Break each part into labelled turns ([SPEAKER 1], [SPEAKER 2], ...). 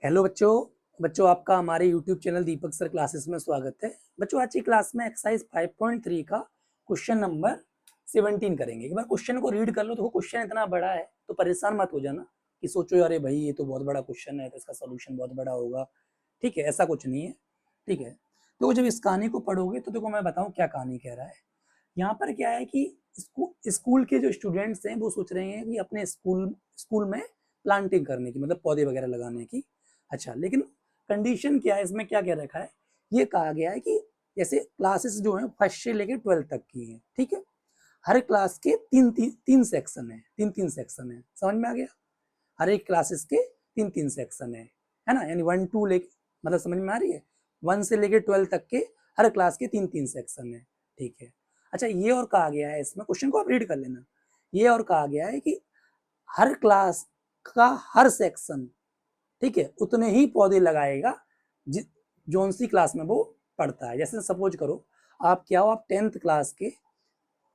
[SPEAKER 1] Hello बच्चों। बच्चों आपका हमारे यूट्यूब चैनल दीपक सर क्लासेस में स्वागत है। बच्चों आज की क्लास में एक्सरसाइज 5.3 का क्वेश्चन नंबर 17 करेंगे। एक बार क्वेश्चन को रीड कर लो। तो क्वेश्चन इतना बड़ा है तो परेशान मत हो जाना कि सोचो अरे भाई ये तो बहुत बड़ा क्वेश्चन है तो इसका सोल्यूशन बहुत बड़ा होगा। ठीक है, ऐसा कुछ नहीं है। ठीक है, तो जब इस कहानी को पढ़ोगे तो देखो मैं बताऊँ क्या कहानी कह रहा है। यहाँ पर क्या है कि स्कूल के जो स्टूडेंट्स हैं वो सोच रहे हैं कि अपने स्कूल में प्लांटिंग करने की, मतलब पौधे वगैरह लगाने की। अच्छा, लेकिन कंडीशन क्या है, इसमें क्या क्या रखा है, ये कहा गया है कि जैसे क्लासेस जो है फर्स्ट से लेकर 12 तक की है। ठीक है, हर क्लास के तीन सेक्शन है, तीन सेक्शन है। समझ में आ गया? हर एक क्लासेस के तीन सेक्शन है ना, यानी 1 2 लेके, मतलब समझ में आ रही है, 1 से लेके 12 तक के हर क्लास के तीन सेक्शन है। ठीक है। अच्छा, ये और कहा गया है, इसमें क्वेश्चन को आप रीड कर लेना। ये और कहा गया है कि हर क्लास का हर सेक्शन, ठीक है, उतने ही पौधे लगाएगा जोन सी क्लास में वो पढ़ता है। जैसे सपोज करो आप क्या हो, आप 10th क्लास के,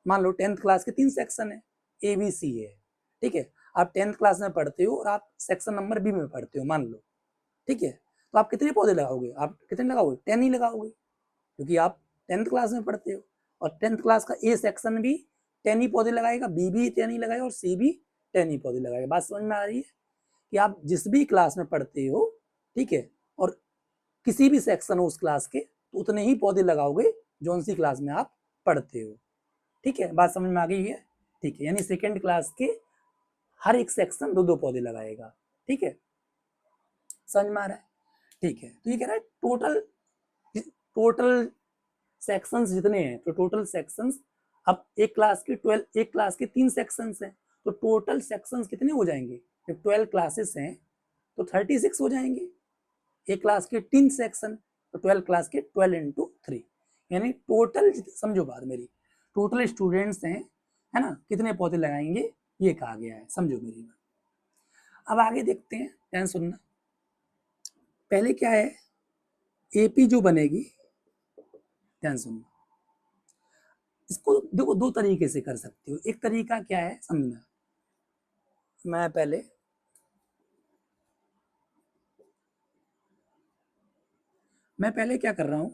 [SPEAKER 1] मान लो 10th क्लास के 3 सेक्शन है, ए बी सी है। ठीक है, आप 10th क्लास में पढ़ते हो और आप सेक्शन नंबर बी में पढ़ते हो, मान लो। ठीक है, तो आप कितने पौधे लगाओगे? आप कितने लगाओगे? 10 ही लगाओगे, क्योंकि आप 10th क्लास में पढ़ते हो। और 10th क्लास का ए सेक्शन भी 10 ही पौधे लगाएगा, बी भी 10 ही लगाएगा और सी भी 10 ही पौधे लगाएगा। बात समझ में आ रही है कि आप जिस भी क्लास में पढ़ते हो, ठीक है, और किसी भी सेक्शन हो उस क्लास के, तो उतने ही पौधे लगाओगे जो सी क्लास में आप पढ़ते हो। ठीक है, बात समझ में आ गई है? ठीक है, यानी सेकेंड क्लास के हर एक सेक्शन दो दो पौधे लगाएगा। ठीक है, समझ में आ रहा है? ठीक है, तो ये कह रहा है टोटल टोटल सेक्शंस जितने हैं, तो टोटल सेक्शंस, अब एक क्लास के 3 सेक्शंस हैं, तो टोटल सेक्शंस कितने हो जाएंगे? जब 12 क्लासेस हैं तो 36 हो जाएंगे। एक क्लास के 3 सेक्शन, तो 12 क्लास के 12 इंटू 3, यानी टोटल, समझो बात मेरी, टोटल स्टूडेंट्स हैं, है ना, कितने पौधे लगाएंगे ये कहा गया है। समझो मेरी बात। अब आगे देखते हैं, ध्यान सुनना। पहले क्या है, एपी जो बनेगी, ध्यान सुनना। इसको देखो दो तरीके से कर सकते हो। एक तरीका क्या है समझना, मैं पहले क्या कर रहा हूं,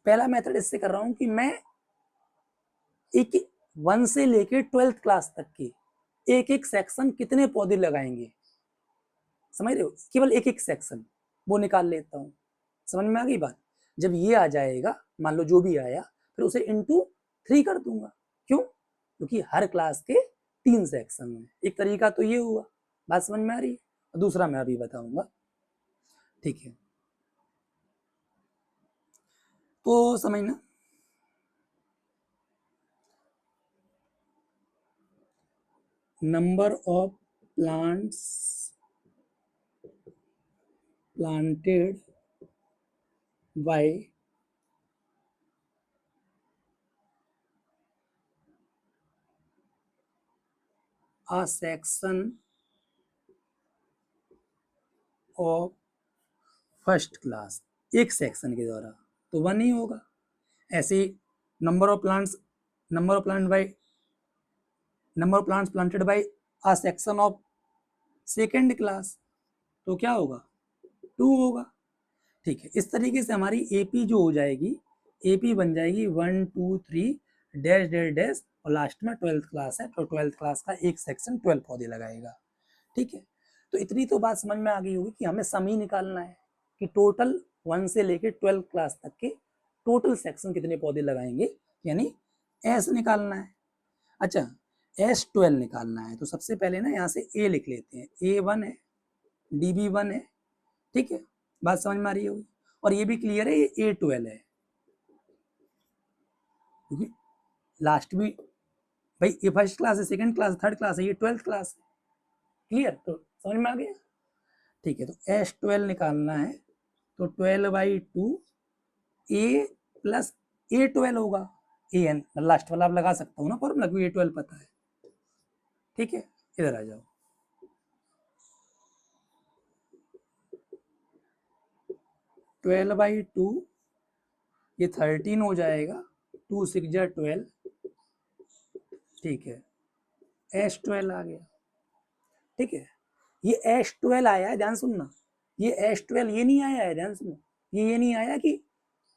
[SPEAKER 1] पहला मेथड इससे कर रहा हूं कि मैं एक 1 से लेके 12th क्लास तक की एक एक सेक्शन कितने पौधे लगाएंगे, समझ रहे हो, केवल एक एक सेक्शन वो निकाल लेता हूँ। समझ में आ गई बात? जब ये आ जाएगा, मान लो जो भी आया, फिर उसे इंटू 3 कर दूंगा। क्यों? क्योंकि हर क्लास के 3 सेक्शन में। एक तरीका तो ये हुआ, बात समझ में आ रही है? दूसरा मैं अभी बताऊंगा। ठीक है, तो समझना, number of plants planted by a section of first class, एक सेक्शन के द्वारा, तो 1 ही होगा। ऐसे number of plants number of plant by number of plants planted by a section of second class, तो क्या होगा? 2 होगा। ठीक है, इस तरीके से हमारी एपी जो हो जाएगी, एपी बन जाएगी 1 2 3 डैश डैश डैश, और लास्ट में 12th क्लास है तो 12th क्लास का एक सेक्शन 12 पौधे लगाएगा। ठीक है, तो इतनी तो बात समझ में आ गई होगी कि हमें सम ही निकालना है कि टोटल 1 से लेकर 12 क्लास तक के टोटल सेक्शन कितने पौधे लगाएंगे, यानी एस निकालना है। अच्छा, S12 निकालना है तो सबसे पहले ना यहाँ से ए लिख लेते हैं। A1 है, DB1 है। ठीक है, बात समझ में आ रही होगी। और ये भी क्लियर है, ये A12 है, क्योंकि लास्ट भी, भाई ये फर्स्ट क्लास है, सेकंड क्लास, थर्ड क्लास है, ये 12th क्लास है। क्लियर? तो समझ में आ गया? ठीक है, तो S12 निकालना है तो 12/2 ए प्लस A12 होगा। AN लास्ट वाला आप लगा सकता हूँ ना फॉर्मूला, क्योंकि A12 पता है। ठीक है, इधर आ जाओ। 12/2, ये 13 हो जाएगा, 2 6 जा 12। ठीक है, S12 आ गया। ठीक है, ये S12 आया है, ध्यान सुनना, ये S12 ये नहीं आया है, ध्यान सुनो, ये नहीं आया कि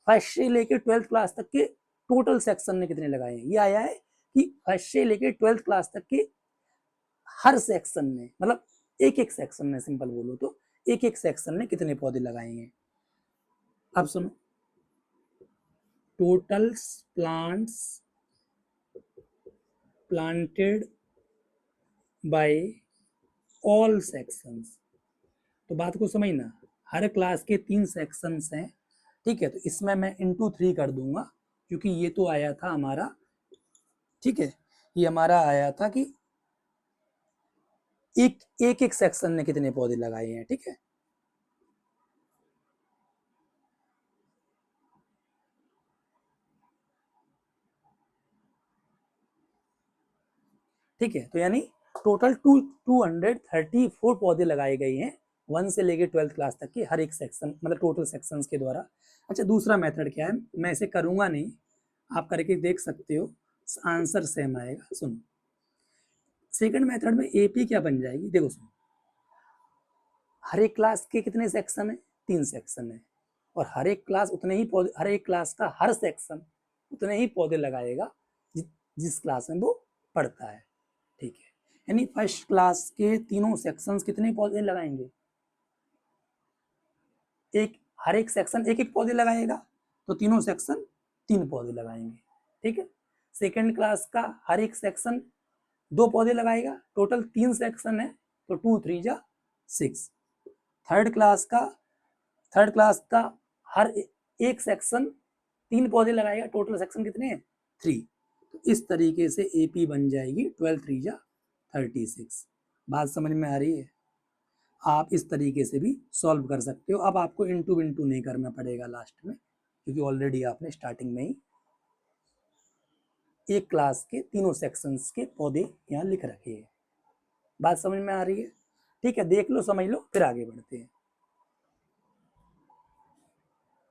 [SPEAKER 1] फर्स्ट से लेके 12th क्लास तक के टोटल सेक्शन ने कितने लगाए हैं। ये आया है कि फर्स्ट से लेके 12th क्लास तक के हर सेक्शन में, मतलब एक एक सेक्शन में, सिंपल बोलो तो एक एक सेक्शन में कितने पौधे लगाए हैं। अब सुनो, total plants planted by all sections. तो बात को समझना, हर क्लास के 3 सेक्शंस हैं, ठीक है, तो इसमें मैं इंटू 3 कर दूंगा, क्योंकि ये तो आया था हमारा, ठीक है, ये हमारा आया था कि एक एक सेक्शन ने कितने पौधे लगाए हैं, ठीक है। ठीक है, तो यानी टोटल 234 पौधे लगाए गए हैं 1 से लेके 12th क्लास तक के हर एक सेक्शन, मतलब टोटल सेक्शंस के द्वारा। अच्छा, दूसरा मेथड क्या है, मैं इसे करूंगा नहीं, आप करके देख सकते हो, आंसर सेम आएगा। सुनो, सेकंड मेथड में एपी क्या बन जाएगी, देखो सुनो, हर एक क्लास के कितने सेक्शन है, 3 सेक्शन है, और हर एक क्लास उतने ही पौधे, हर एक क्लास का हर सेक्शन उतने ही पौधे लगाएगा जिस क्लास में वो पढ़ता है, ठीक है। यानी फर्स्ट क्लास के तीनों सेक्शंस कितने पौधे लगाएंगे, एक, हर एक सेक्शन एक एक पौधे लगाएगा, तो तीनों सेक्शन 3 पौधे लगाएंगे, ठीक है। सेकंड क्लास का हर एक सेक्शन 2 पौधे लगाएगा, टोटल 3 सेक्शन है, तो 2 3 जा 6। थर्ड क्लास का हर एक सेक्शन 3 पौधे लगाएगा, टोटल सेक्शन कितने हैं, 3। तो इस तरीके से एपी बन जाएगी 12 3 जा 36। बात समझ में आ रही है। आप इस तरीके से भी सॉल्व कर सकते हो। अब आपको इंटू बिंटू नहीं करना पड़ेगा लास्ट में, क्योंकि ऑलरेडी आपने स्टार्टिंग में ही एक क्लास के तीनों सेक्शंस के पौधे यहाँ लिख रखे हैं। बात समझ में आ रही है, ठीक है, देख लो, समझ लो, फिर आगे बढ़ते हैं।